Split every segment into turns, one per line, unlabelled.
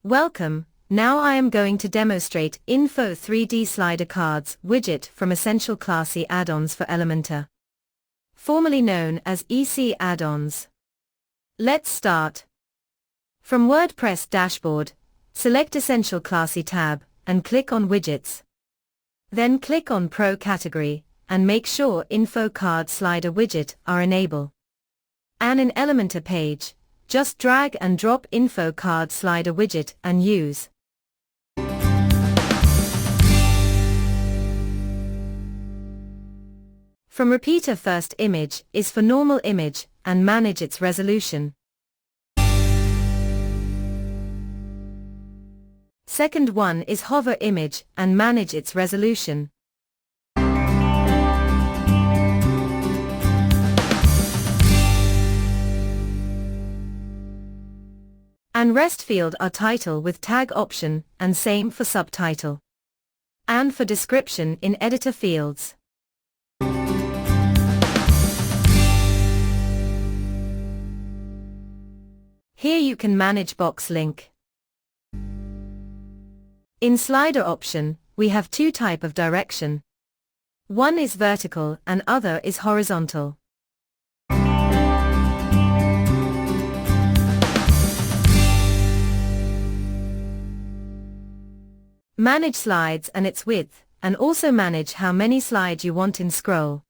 Welcome, now I am going to demonstrate Info 3D Slider Cards widget from Essential Classy Add-ons for Elementor, formerly known as EC Add-ons. Let's start. From WordPress dashboard, select Essential Classy tab, and click on Widgets. Then click on Pro category, and make sure Info Card Slider widget are enabled. And in Elementor page, just drag and drop Info Card Slider widget and use. From repeater first image is for normal image and manage its resolution. Second one is hover image and manage its resolution. And rest field are title with tag option and same for subtitle. And for description in editor fields. Here you can manage box link. In slider option, we have two type of direction. One is vertical and other is horizontal. Manage slides and its width, and also manage how many slides you want in scroll.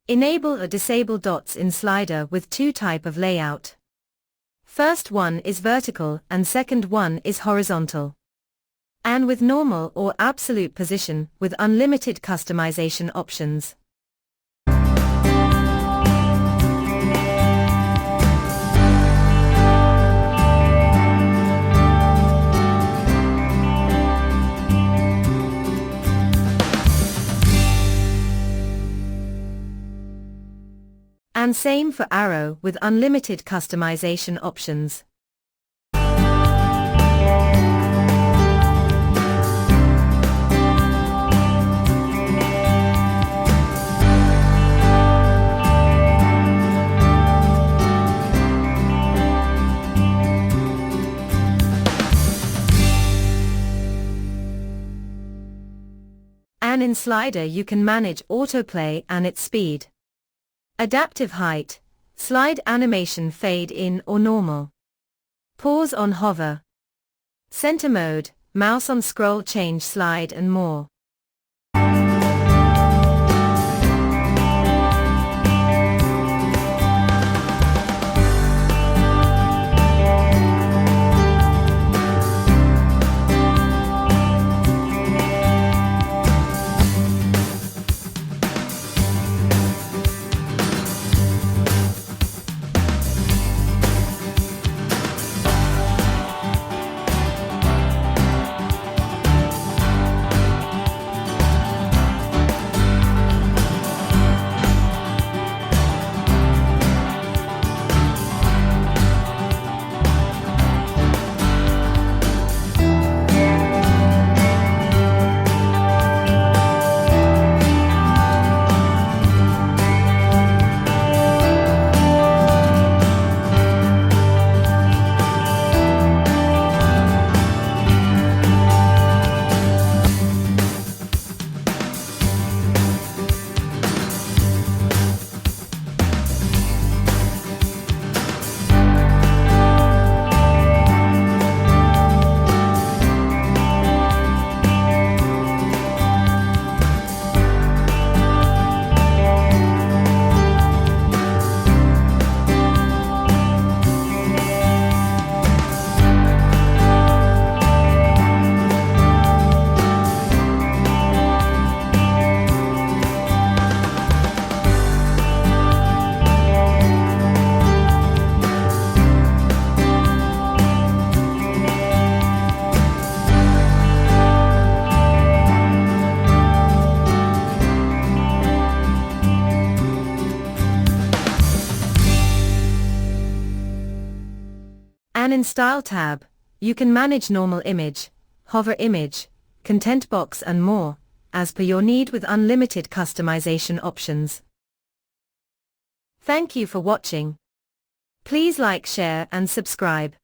Enable or disable dots in slider with two type of layout. First one is vertical and second one is horizontal. And with normal or absolute position with unlimited customization options. And same for arrow with unlimited customization options. And in slider you can manage autoplay and its speed. Adaptive height, slide animation fade in or normal. Pause on hover. Center mode, mouse on scroll change slide and more. And in Style tab, you can manage normal image, hover image, content box and more, as per your need with unlimited customization options. Thank you for watching. Please like, share and subscribe.